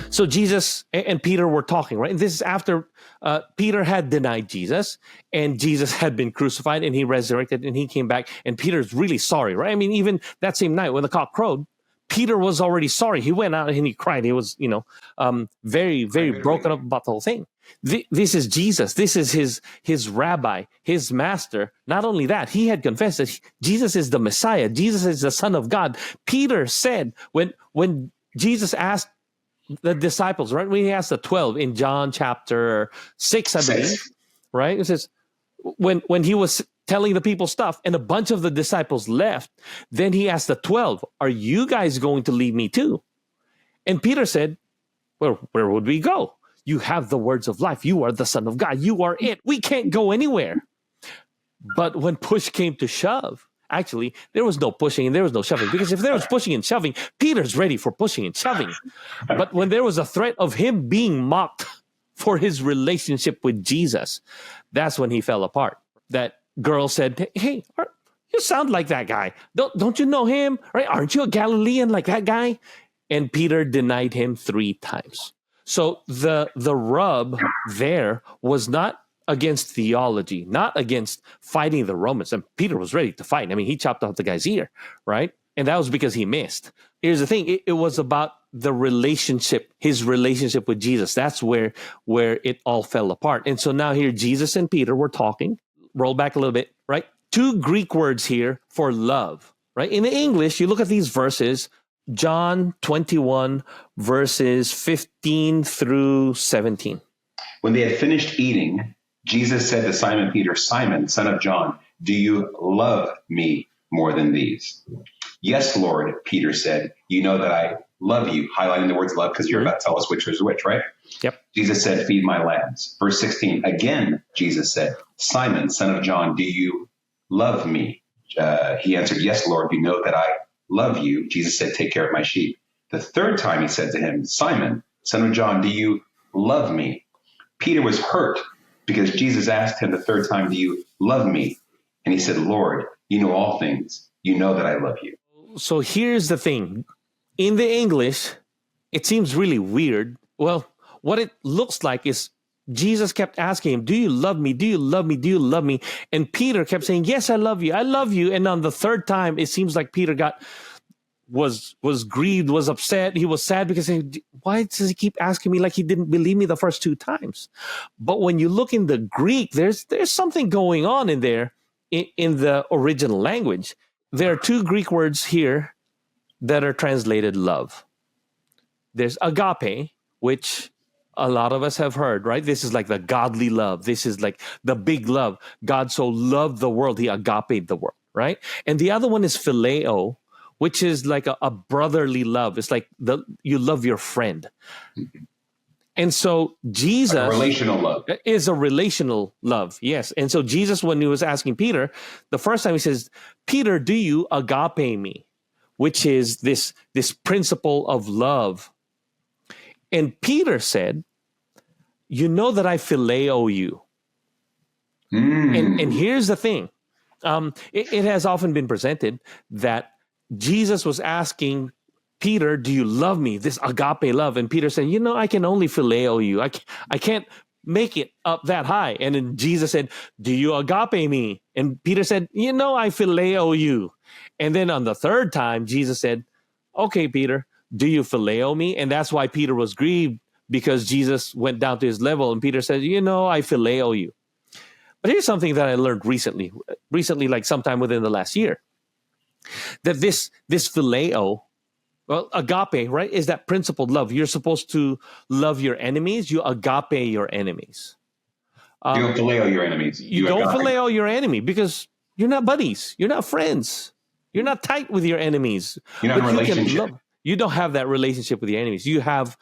So Jesus and Peter were talking, right? And this is after Peter had denied Jesus, and Jesus had been crucified, and he resurrected, and he came back, and Peter's really sorry, right? I mean, even that same night when the cock crowed, Peter was already sorry. He went out and he cried. He was, very, very broken up about the whole thing. This is Jesus. This is his rabbi, his master. Not only that, he had confessed that Jesus is the Messiah. Jesus is the Son of God. Peter said when Jesus asked the disciples, right? When he asked the 12 in John chapter 6, I believe, right? It says, when he was telling the people stuff and a bunch of the disciples left, then he asked the 12, are you guys going to leave me too? And Peter said, well, where would we go? You have the words of life. You are the Son of God. You are it. We can't go anywhere. But when push came to shove, actually, there was no pushing and there was no shoving, because if there was pushing and shoving, Peter's ready for pushing and shoving. But when there was a threat of him being mocked for his relationship with Jesus, that's when he fell apart. That girl said, hey, you sound like that guy. Don't you know him? Right? Aren't you a Galilean like that guy? And Peter denied him 3 times. So the rub there was not against theology, not against fighting the Romans. And Peter was ready to fight. I mean, he chopped off the guy's ear, right? And that was because he missed. Here's the thing. It was about the relationship, his relationship with Jesus. That's where it all fell apart. And so now here, Jesus and Peter were talking. Roll back a little bit, right? 2 Greek words here for love, right? In English, you look at these verses, John 21, verses 15 through 17. When they had finished eating, Jesus said to Simon Peter, Simon, son of John, do you love me more than these? Yes, Lord, Peter said, you know that I love you, highlighting the words love because you're about to tell us which is which, right? Yep. Jesus said, feed my lambs. Verse 16, again, Jesus said, Simon, son of John, do you love me? He answered, yes, Lord, you know that I love you. Jesus said, take care of my sheep. The 3rd time he said to him, Simon, son of John, do you love me? Peter was hurt because Jesus asked him the 3rd time, do you love me? And he said, Lord, you know all things. You know that I love you. So here's the thing. In the English, it seems really weird. Well, what it looks like is Jesus kept asking him, do you love me? Do you love me? Do you love me? And Peter kept saying, yes, I love you. I love you. And on the 3rd time, it seems like Peter was grieved, was upset. He was sad because why does he keep asking me like he didn't believe me the first 2 times? But when you look in the Greek, there's something going on in there in the original language. There are 2 Greek words here that are translated love. There's agape, which a lot of us have heard, right? This is like the godly love. This is like the big love. God so loved the world, he agape the world, right? And the other one is phileo, which is like a brotherly love. It's like you love your friend. And so Jesus a relational love is a relational love. Yes. And so Jesus, when he was asking Peter, the first time he says, Peter, do you agape me? Which is this principle of love. And Peter said, you know that I phileo you. And here's the thing. It has often been presented that Jesus was asking Peter, do you love me? This agape love. And Peter said, you know, I can only phileo you. I can't make it up that high. And then Jesus said, do you agape me? And Peter said, you know, I phileo you. And then on the 3rd time, Jesus said, okay, Peter, do you phileo me? And that's why Peter was grieved, because Jesus went down to his level. And Peter said, you know, I phileo you. But here's something that I learned recently, like sometime within the last year, that this phileo, well, agape, right, is that principled love. You're supposed to love your enemies. You agape your enemies. You don't phileo your enemies. You don't phileo your enemy because you're not buddies. You're not friends. You're not tight with your enemies. You're not in a relationship. You don't have that relationship with your enemies. You have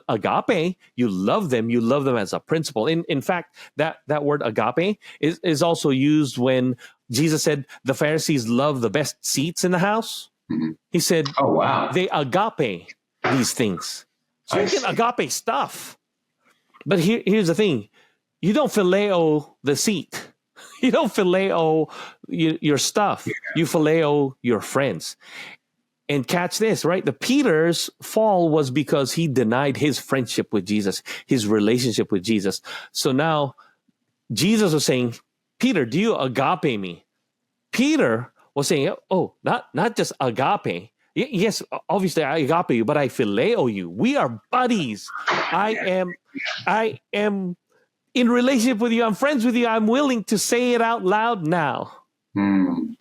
agape. You love them. You love them as a principle. In fact, that word agape is also used when Jesus said the Pharisees love the best seats in the house. Mm-hmm. He said, oh, wow, they agape these things. So you can agape stuff. But here's the thing. You don't phileo the seat. You don't phileo your stuff. Yeah. You phileo your friends. And catch this, right? The Peter's fall was because he denied his friendship with Jesus, his relationship with Jesus. So now Jesus was saying, Peter, do you agape me? Peter was saying, oh, not just agape. Yes, obviously I agape you, but I phileo you. We are buddies. I am in relationship with you. I'm friends with you. I'm willing to say it out loud now. And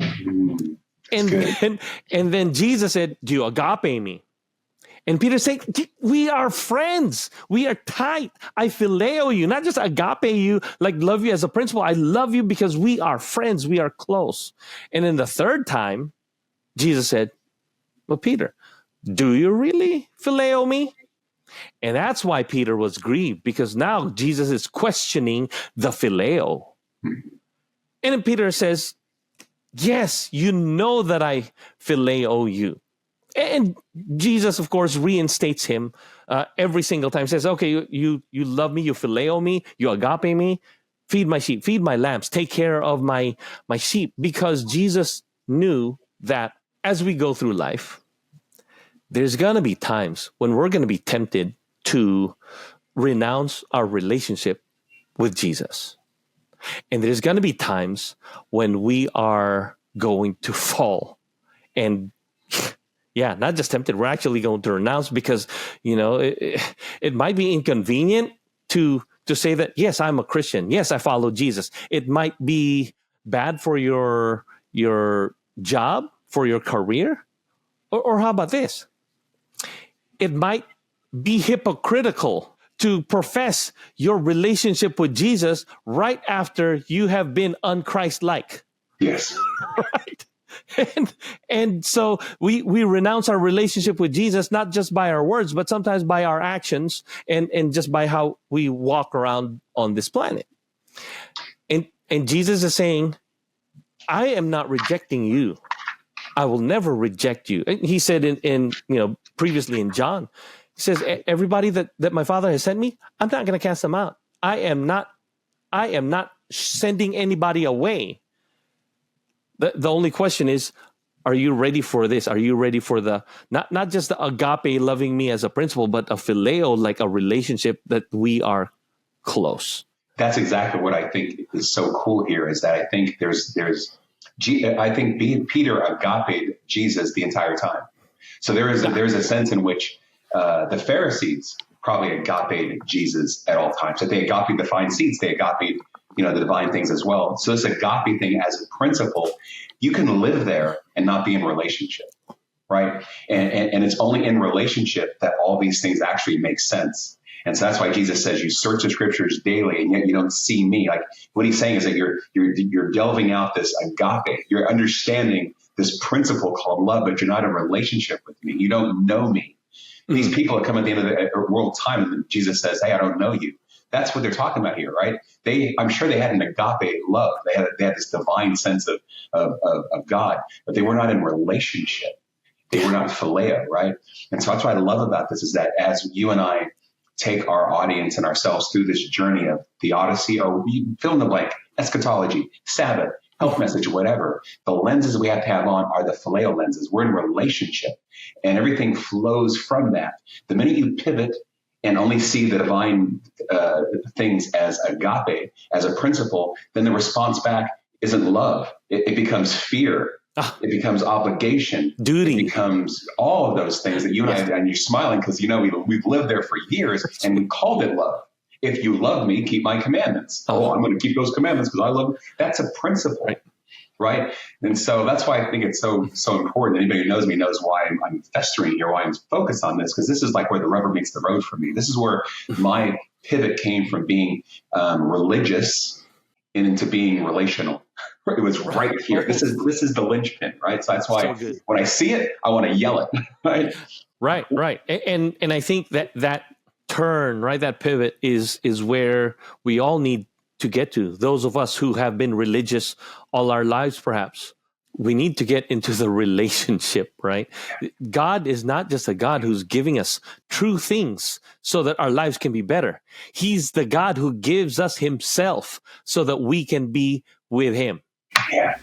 then Jesus said, do you agape me? And Peter said, we are friends. We are tight. I phileo you, not just agape you, like love you as a principle. I love you because we are friends. We are close. And then the third time, Jesus said, well, Peter, do you really phileo me? And that's why Peter was grieved, because now Jesus is questioning the phileo. And then Peter says, yes, you know that I phileo you. And Jesus, of course, reinstates him every single time. Says, okay, you love me, you phileo me, you agape me, feed my sheep, feed my lambs, take care of my sheep. Because Jesus knew that as we go through life, there's going to be times when we're going to be tempted to renounce our relationship with Jesus. And there's going to be times when we are going to fall. And yeah, not just tempted, we're actually going to renounce, because, it might be inconvenient to say that, yes, I'm a Christian. Yes, I follow Jesus. It might be bad for your job, for your career. Or how about this? It might be hypocritical to profess your relationship with Jesus right after you have been un-Christ-like. Yes. Right? And so we renounce our relationship with Jesus, not just by our words, but sometimes by our actions and just by how we walk around on this planet. And Jesus is saying, I am not rejecting you. I will never reject you. He said in previously in John, he says, everybody that my Father has sent me, I'm not going to cast them out. I am not sending anybody away. The only question is, are you ready for this? Are you ready for the not just the agape, loving me as a principle, but a phileo, like a relationship that we are close? That's exactly what I think is so cool here, is that I think I think Peter agape Jesus the entire time. So there's a sense in which the Pharisees probably agape Jesus at all times. That they agape the fine seeds, they agape the divine things as well. So this agape thing as a principle, you can live there and not be in relationship, right? And it's only in relationship that all these things actually make sense. And so that's why Jesus says, you search the scriptures daily and yet you don't see me. Like what he's saying is that you're delving out this agape. You're understanding this principle called love, but you're not in a relationship with me. You don't know me. Mm-hmm. These people that come at the end of the world time and Jesus says, hey, I don't know you. That's what they're talking about here, right? I'm sure they had an agape love. They had this divine sense of God, but they were not in relationship. They were not phileo, right? And so that's what I love about this, is that as you and I take our audience and ourselves through this journey of theodicy, or fill in the blank, eschatology, Sabbath, health message, whatever, the lenses we have to have on are the phileo lenses. We're in relationship, and everything flows from that. The minute you pivot and only see the divine things as agape, as a principle, then the response back isn't love. It becomes fear. It becomes obligation, duty. It becomes all of those things that you and I, and you're smiling because we've lived there for years and we called it love. If you love me, keep my commandments. Oh, I'm going to keep those commandments because I love you. That's a principle, right? And so that's why I think it's so important. Anybody who knows me knows why I'm festering here, why I'm focused on this, because this is like where the rubber meets the road for me. This is where my pivot came from being religious and into being relational. It was right here. This is the linchpin, right? So that's why when I see it, I want to yell it, right? Right. And I think that turn, right, that pivot is where we all need to get to. Those of us who have been religious all our lives, perhaps, we need to get into the relationship, right? God is not just a God who's giving us true things so that our lives can be better. He's the God who gives us himself so that we can be with him. Yeah.